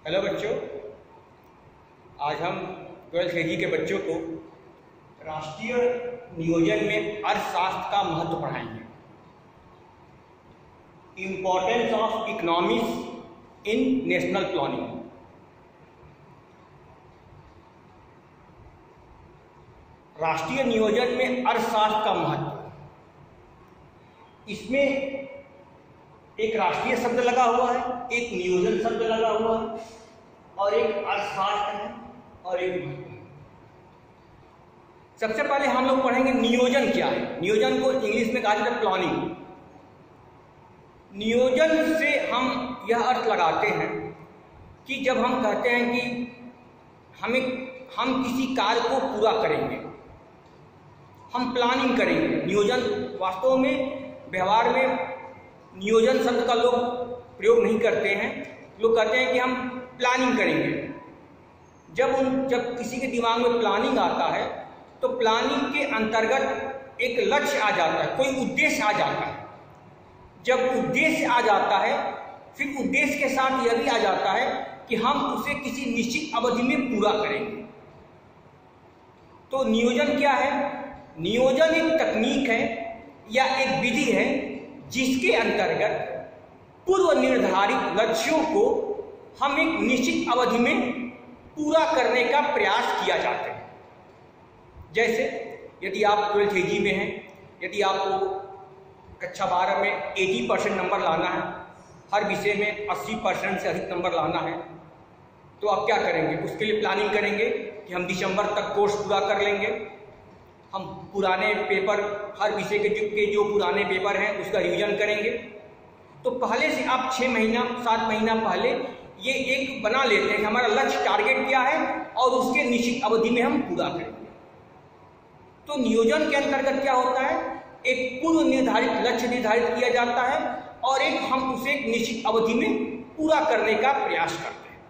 Hello बच्चों, आज हम 12th KG के बच्चों को राष्ट्रीय नियोजन में अर्थशास्त्र का महत्व पढ़ाएंगे। Importance of economics in national planning. राष्ट्रीय नियोजन में अर्थशास्त्र का महत्व, इसमें एक राष्ट्रीय शब्द लगा हुआ है, एक नियोजन शब्द लगा हुआ है और एक अर्थशास्त्र है और एक महत्व है। सबसे पहले हम लोग पढ़ेंगे नियोजन क्या है। नियोजन को इंग्लिश में कहा जाता है प्लानिंग। नियोजन से हम यह अर्थ लगाते हैं कि जब हम कहते हैं कि हम किसी कार्य को पूरा करेंगे, हम प्लानिंग करेंगे। नियोजन वास्तव में व्यवहार में नियोजन शब्द का लोग प्रयोग नहीं करते हैं। लोग कहते हैं कि हम प्लानिंग करेंगे। जब किसी के दिमाग में प्लानिंग आता है तो प्लानिंग के अंतर्गत एक लक्ष्य आ जाता है, कोई उद्देश्य आ जाता है। जब उद्देश्य आ जाता है, फिर उद्देश्य के साथ यह भी आ जाता है कि हम उसे किसी निश्चित अवधि में पूरा करेंगे। तो नियोजन क्या है? नियोजन एक तकनीक है या एक विधि है जिसके अंतर्गत पूर्व निर्धारित लक्ष्यों को हम एक निश्चित अवधि में पूरा करने का प्रयास किया जाता है। जैसे यदि आप 12th KG में हैं, यदि आपको कक्षा 12 में 80% नंबर लाना है, हर विषय में 80% से अधिक नंबर लाना है, तो आप क्या करेंगे? उसके लिए प्लानिंग करेंगे कि हम दिसंबर तक कोर्स पूरा कर लेंगे। हम पुराने पेपर, हर विषय के जो पुराने पेपर हैं उसका रिवीजन करेंगे। तो पहले से आप 6 महीना 7 महीना पहले ये एक बना लेते हैं कि हमारा लक्ष्य टारगेट क्या है और उसके निश्चित अवधि में हम पूरा करेंगे। तो नियोजन के अंतर्गत क्या होता है? एक पूर्व निर्धारित लक्ष्य निर्धारित किया जाता है और हम उसे एक निश्चित अवधि में पूरा करने का प्रयास करते हैं।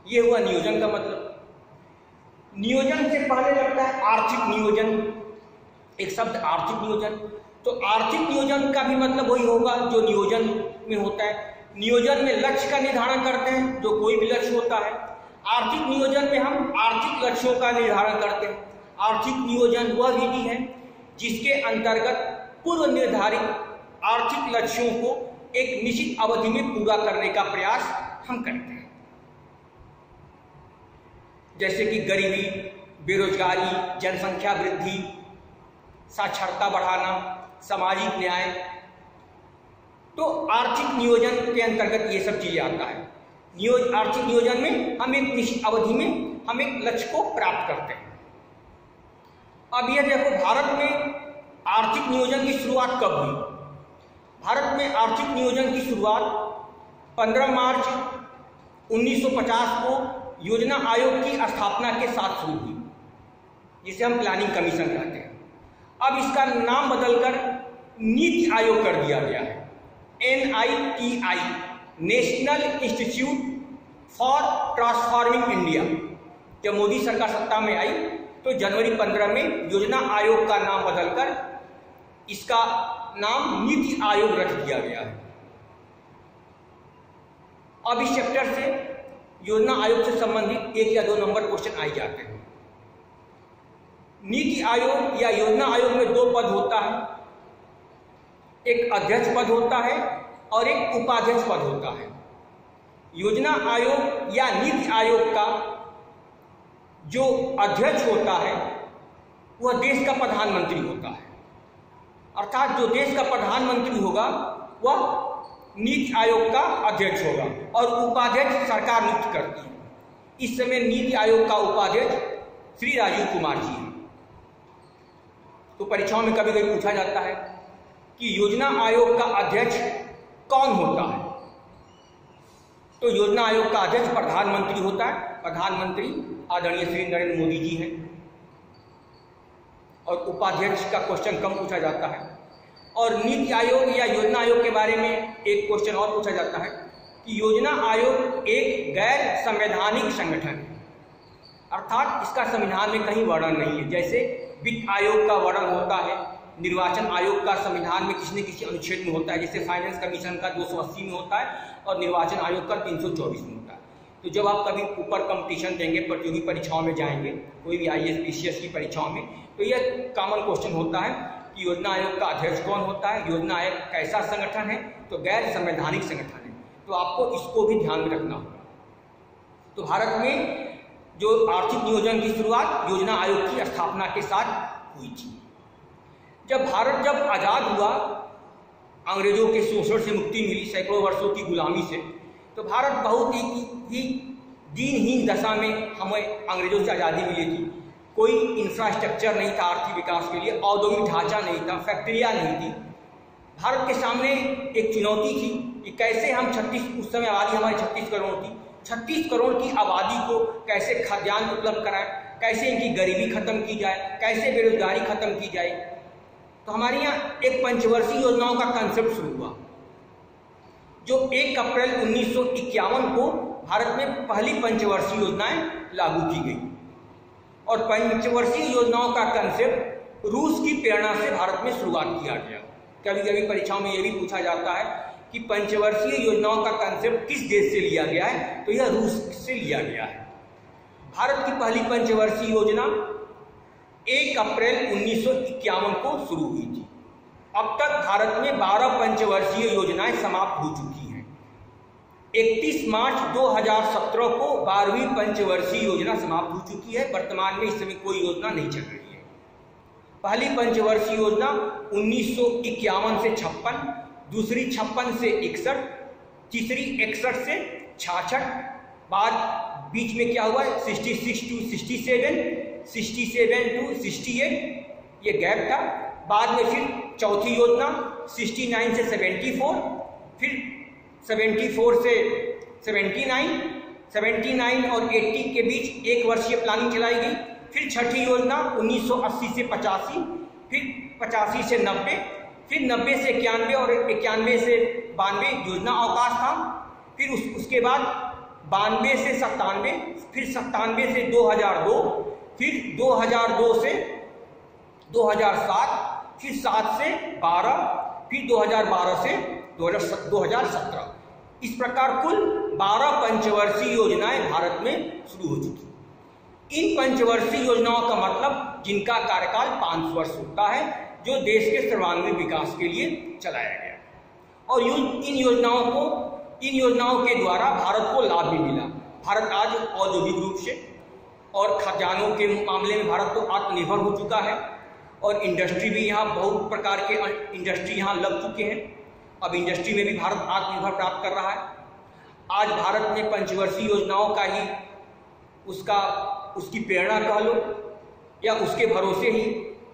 ये हुआ नियोजन का मतलब। नियोजन से पहले लगता है आर्थिक नियोजन। एक शब्द आर्थिक नियोजन, तो आर्थिक नियोजन का भी मतलब वही होगा जो नियोजन में होता है। नियोजन में लक्ष्य का निर्धारण करते हैं, जो कोई भी लक्ष्य होता है। आर्थिक नियोजन में हम आर्थिक लक्ष्यों का निर्धारण करते हैं। आर्थिक नियोजन वह विधि है जिसके अंतर्गत पूर्व निर्धारित आर्थिक लक्ष्यों को एक निश्चित अवधि में पूरा करने का प्रयास हम करते हैं। जैसे कि गरीबी, बेरोजगारी, जनसंख्या वृद्धि, साक्षरता बढ़ाना, सामाजिक न्याय। तो आर्थिक नियोजन के अंतर्गत ये सब चीजें आता है। आर्थिक नियोजन में हम एक निश्चित अवधि में हम एक लक्ष्य को प्राप्त करते हैं। अब यह देखो, भारत में आर्थिक नियोजन की शुरुआत कब हुई? भारत में आर्थिक नियोजन की शुरुआत 15 मार्च 1950 को योजना आयोग की स्थापना के साथ शुरू हुई, जिसे हम प्लानिंग कमीशन कहते हैं। अब इसका नाम बदलकर नीति आयोग कर दिया गया है, NITI, national institute for transforming India. जब मोदी सरकार सत्ता में आई तो जनवरी 15 में योजना आयोग का नाम बदलकर इसका नाम नीति आयोग रख दिया गया है। अब इस चैप्टर से योजना आयोग से संबंधित 1 या 2 नंबर क्वेश्चन आ जाते हैं। नीति आयोग या योजना आयोग में 2 पद होता है, एक अध्यक्ष पद होता है और एक उपाध्यक्ष पद होता है। योजना आयोग या नीति आयोग का जो अध्यक्ष होता है वह देश का प्रधानमंत्री होता है, अर्थात जो देश का प्रधानमंत्री होगा वह नीति आयोग का अध्यक्ष होगा और उपाध्यक्ष सरकार नियुक्त करती है। इस समय नीति आयोग का उपाध्यक्ष श्री राजीव कुमार जी हैं। तो परीक्षाओं में कभी कभी पूछा जाता है कि योजना आयोग का अध्यक्ष कौन होता है? तो योजना आयोग का अध्यक्ष प्रधानमंत्री होता है। प्रधानमंत्री आदरणीय श्री नरेंद्र मोदी जी हैं। और उपाध्यक्ष का क्वेश्चन कम पूछा जाता है। और नीति आयोग या योजना आयोग के बारे में एक क्वेश्चन और पूछा जाता है कि योजना आयोग एक गैर संवैधानिक संगठन है, अर्थात इसका संविधान में कहीं वर्णन नहीं है। जैसे वित्त आयोग का वर्णन होता है, निर्वाचन आयोग का संविधान में किसी न किसी अनुच्छेद में होता है, जैसे फाइनेंस कमीशन का 280 में होता है और निर्वाचन आयोग का 324 में होता है। तो जब आप कभी ऊपर कंपटीशन देंगे, प्रतियोगी परीक्षाओं में जाएंगे, कोई भी IAS PCS की परीक्षाओं में, तो यह कॉमन क्वेश्चन होता है कि योजना आयोग का अध्यक्ष कौन होता है, योजना आयोग कैसा संगठन है, तो गैर संवैधानिक संगठन है। तो आपको इसको भी ध्यान में रखना होगा। तो भारत में जो आर्थिक नियोजन की शुरुआत योजना आयोग की स्थापना के साथ हुई थी। जब भारत आज़ाद हुआ, अंग्रेजों के शोषण से मुक्ति मिली, सैकड़ों वर्षों की गुलामी से, तो भारत बहुत ही दीनहीन दशा में हमें अंग्रेजों से आज़ादी मिली थी। कोई इंफ्रास्ट्रक्चर नहीं था आर्थिक विकास के लिए, औद्योगिक ढांचा नहीं था, फैक्ट्रियाँ नहीं थी। भारत के सामने एक चुनौती थी कि कैसे हम 36, उस समय आबादी हमारी 36 करोड़ थी, 36 करोड़ की आबादी को कैसे खाद्यान्न उपलब्ध कराएं, कैसे इनकी गरीबी खत्म की जाए, कैसे बेरोजगारी खत्म की जाए। तो हमारे यहाँ एक पंचवर्षीय योजनाओं का कंसेप्ट शुरू हुआ, जो 1 अप्रैल 1951 को भारत में पहली पंचवर्षीय योजनाएं लागू की गई। और पंचवर्षीय योजनाओं का कंसेप्ट रूस की प्रेरणा से भारत में शुरुआत किया गया। कभी कभी परीक्षाओं में यह भी पूछा जाता है कि पंचवर्षीय योजनाओं का कंसेप्ट किस देश से लिया गया है, तो यह रूस से लिया गया है। भारत की पहली पंचवर्षीय योजना 1 अप्रैल 1951 को शुरू हुई थी। अब तक भारत में 12 पंचवर्षीय योजनाएं समाप्त हो चुकी हैं। 31 मार्च 2017 को 12वीं पंचवर्षीय योजना समाप्त हो चुकी है। वर्तमान में इस समय कोई योजना नहीं चल रही है। पहली पंचवर्षीय योजना 1951 से 56, दूसरी 56 से 61, तीसरी 61 से 66, बाद बीच में क्या हुआ 66 to 67, 67 to 68 ये गैप था। बाद में फिर चौथी योजना 69 से 74, फिर 74 से 79, 79 और 80 के बीच 1 वर्षीय प्लानिंग चलाई गई। फिर छठी योजना 1980 से 85, फिर 85 से 90, फिर 90 से 91 और 91 से 92 योजना अवकाश था। फिर उसके बाद 92 से 97, फिर 97 से 2002, फिर 2002 से 2007, फिर 7 से 12, फिर 2012 से 2017। इस प्रकार कुल 12 पंचवर्षीय योजनाएं भारत में शुरू हो चुकी। इन पंचवर्षीय योजनाओं का मतलब जिनका कार्यकाल 5 वर्ष होता है, जो देश के सर्वांगीण विकास के लिए चलाया गया। और इन योजनाओं के द्वारा भारत को लाभ भी मिला। भारत आज औद्योगिक रूप से और खाद्यान्नों के मामले में भारत तो आत्मनिर्भर हो चुका है, और इंडस्ट्री भी यहाँ बहुत प्रकार के इंडस्ट्री यहाँ लग चुके हैं। अब इंडस्ट्री में भी भारत आत्मनिर्भर प्राप्त कर रहा है। आज भारत ने पंचवर्षीय योजनाओं का ही उसकी प्रेरणा कह लो या उसके भरोसे ही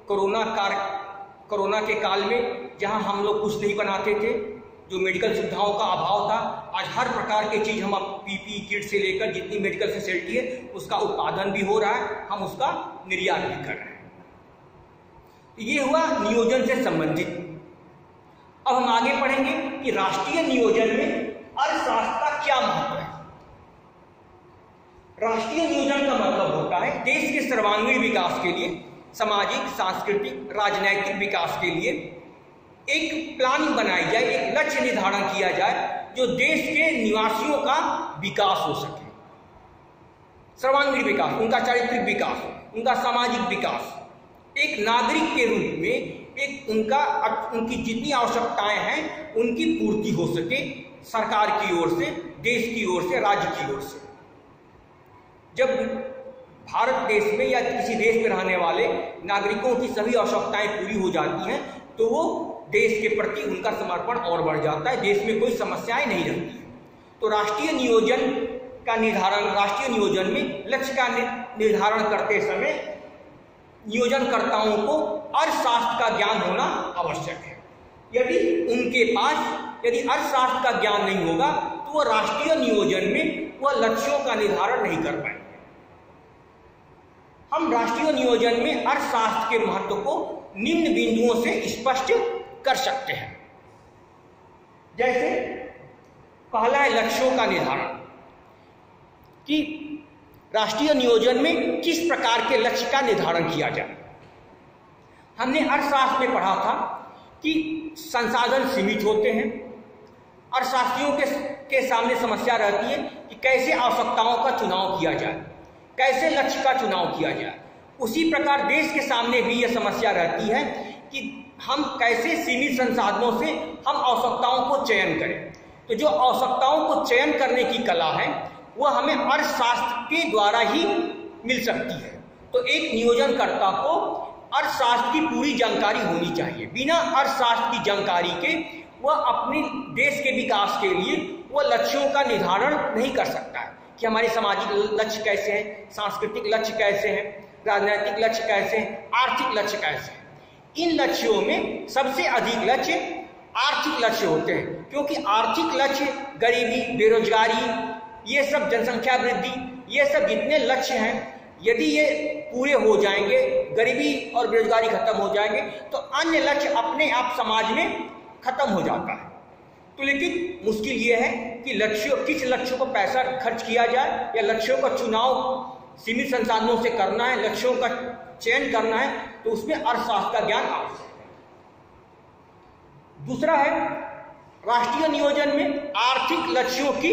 कोरोना के काल में जहाँ हम लोग कुछ नहीं बनाते थे, जो मेडिकल सुविधाओं का अभाव था, आज हर प्रकार की चीज़ हम PPE किट से लेकर जितनी मेडिकल फैसिलिटी है उसका उत्पादन भी हो रहा है, हम उसका निर्यात भी कर रहे हैं। ये हुआ नियोजन से संबंधित। अब हम आगे पढ़ेंगे कि राष्ट्रीय नियोजन में अर्थशास्त्र का क्या महत्व है। राष्ट्रीय नियोजन का मतलब होता है देश के सर्वांगीण विकास के लिए, सामाजिक, सांस्कृतिक, राजनैतिक विकास के लिए एक प्लानिंग बनाई जाए, एक लक्ष्य निर्धारण किया जाए जो देश के निवासियों का विकास हो सके। सर्वांगीण विकास, उनका चारित्रिक विकास, उनका सामाजिक विकास, एक नागरिक के रूप में एक उनकी जितनी आवश्यकताएं हैं उनकी पूर्ति हो सके, सरकार की ओर से, देश की ओर से, राज्य की ओर से। जब भारत देश में या किसी देश में रहने वाले नागरिकों की सभी आवश्यकताएं पूरी हो जाती हैं तो वो देश के प्रति उनका समर्पण और बढ़ जाता है, देश में कोई समस्याएं नहीं रहती हैं। तो राष्ट्रीय नियोजन में लक्ष्य का निर्धारण करते समय नियोजनकर्ताओं को अर्थशास्त्र का ज्ञान होना आवश्यक है। यदि अर्थशास्त्र का ज्ञान नहीं होगा तो वह राष्ट्रीय नियोजन में वह लक्ष्यों का निर्धारण नहीं कर पाएंगे। हम राष्ट्रीय नियोजन में अर्थशास्त्र के महत्व को निम्न बिंदुओं से स्पष्ट कर सकते हैं। जैसे पहला है लक्ष्यों का निर्धारण, कि राष्ट्रीय नियोजन में किस प्रकार के लक्ष्य का निर्धारण किया जाए। हमने अर्थशास्त्र में पढ़ा था कि संसाधन सीमित होते हैं। अर्थशास्त्रियों के सामने समस्या रहती है कि कैसे आवश्यकताओं का चुनाव किया जाए, कैसे लक्ष्य का चुनाव किया जाए। उसी प्रकार देश के सामने भी यह समस्या रहती है कि हम कैसे सीमित संसाधनों से हम आवश्यकताओं को चयन करें। तो जो आवश्यकताओं को चयन करने की कला है वह हमें अर्थशास्त्र के द्वारा ही मिल सकती है। तो एक नियोजनकर्ता को अर्थशास्त्र की पूरी जानकारी होनी चाहिए। बिना अर्थशास्त्र की जानकारी के वह अपने देश के विकास के लिए वह लक्ष्यों का निर्धारण नहीं कर सकता है कि हमारे सामाजिक लक्ष्य कैसे हैं, सांस्कृतिक लक्ष्य कैसे हैं, राजनीतिक लक्ष्य कैसे हैं, आर्थिक लक्ष्य कैसे हैं। इन लक्ष्यों में सबसे अधिक लक्ष्य आर्थिक लक्ष्य होते हैं, क्योंकि आर्थिक लक्ष्य गरीबी, बेरोजगारी, ये सब जनसंख्या वृद्धि, ये सब जितने लक्ष्य हैं, यदि ये पूरे हो जाएंगे, गरीबी और बेरोजगारी खत्म हो जाएंगे, तो अन्य लक्ष्य अपने आप समाज में खत्म हो जाता है। तो लेकिन मुश्किल ये है कि किस लक्ष्यों को पैसा खर्च किया जाए या लक्ष्यों का चुनाव सीमित संसाधनों से करना है, लक्ष्यों का चयन करना है, तो उसमें अर्थशास्त्र का ज्ञान आवश्यक है। दूसरा है, राष्ट्रीय नियोजन में आर्थिक लक्ष्यों की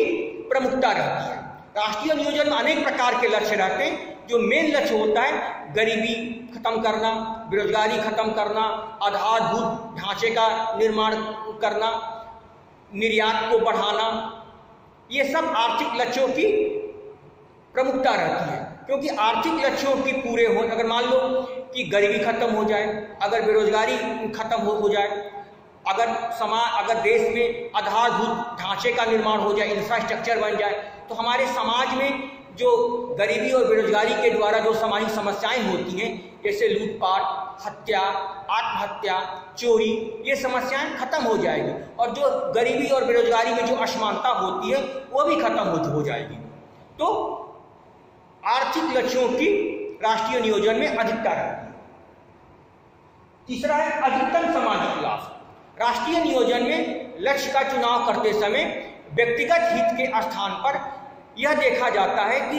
प्रमुखता रहती है। राष्ट्रीय नियोजन में अनेक प्रकार के लक्ष्य रहते हैं। जो मेन लक्ष्य होता है गरीबी खत्म करना, बेरोजगारी खत्म करना, आधारभूत ढांचे का निर्माण करना, निर्यात को बढ़ाना, ये सब आर्थिक लक्ष्यों की प्रमुखता रहती है। क्योंकि आर्थिक लक्ष्यों की पूरे हो, अगर मान लो कि गरीबी खत्म हो जाए, अगर बेरोजगारी खत्म हो जाए, अगर देश में आधारभूत ढांचे का निर्माण हो जाए, इंफ्रास्ट्रक्चर बन जाए, तो हमारे समाज में जो गरीबी और बेरोजगारी के द्वारा जो सामाजिक समस्याएं होती हैं, जैसे लूटपाट, हत्या, आत्महत्या, चोरी, ये समस्याएं खत्म हो जाएगी और जो गरीबी और बेरोजगारी में जो असमानता होती है वो भी खत्म हो जाएगी। तो आर्थिक लक्ष्यों की राष्ट्रीय नियोजन में अधिकता रहती है। तीसरा है अधिकतम सामाजिक लाभ। राष्ट्रीय नियोजन में लक्ष्य का चुनाव करते समय व्यक्तिगत हित के स्थान पर यह देखा जाता है कि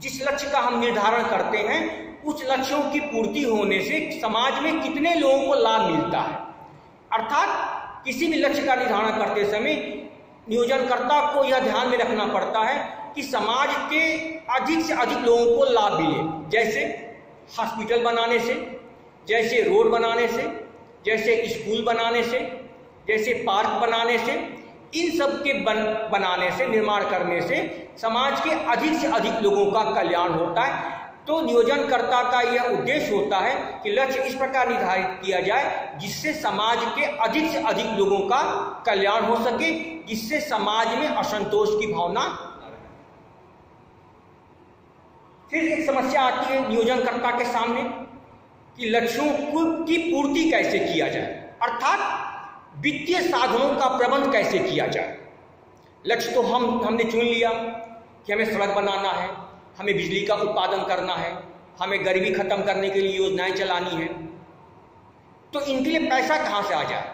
जिस लक्ष्य का हम निर्धारण करते हैं उस लक्ष्यों की पूर्ति होने से समाज में कितने लोगों को लाभ मिलता है। अर्थात किसी भी लक्ष्य का निर्धारण करते समय नियोजनकर्ता को यह ध्यान में रखना पड़ता है कि समाज के अधिक से अधिक लोगों को लाभ मिले, जैसे हॉस्पिटल बनाने से, जैसे रोड बनाने से, जैसे स्कूल बनाने से, जैसे पार्क बनाने से, इन सब के बनाने से, निर्माण करने से समाज के अधिक से अधिक लोगों का कल्याण होता है। तो नियोजनकर्ता का यह उद्देश्य होता है कि लक्ष्य इस प्रकार निर्धारित किया जाए जिससे समाज के अधिक से अधिक लोगों का कल्याण हो सके, जिससे समाज में असंतोष की भावना। फिर एक समस्या आती है नियोजनकर्ता के सामने कि लक्ष्यों की पूर्ति कैसे किया जाए, अर्थात वित्तीय साधनों का प्रबंध कैसे किया जाए। लक्ष्य तो हमने चुन लिया कि हमें सड़क बनाना है, हमें बिजली का उत्पादन करना है, हमें गरीबी खत्म करने के लिए योजनाएं चलानी है, तो इनके लिए पैसा कहाँ से आ जाए।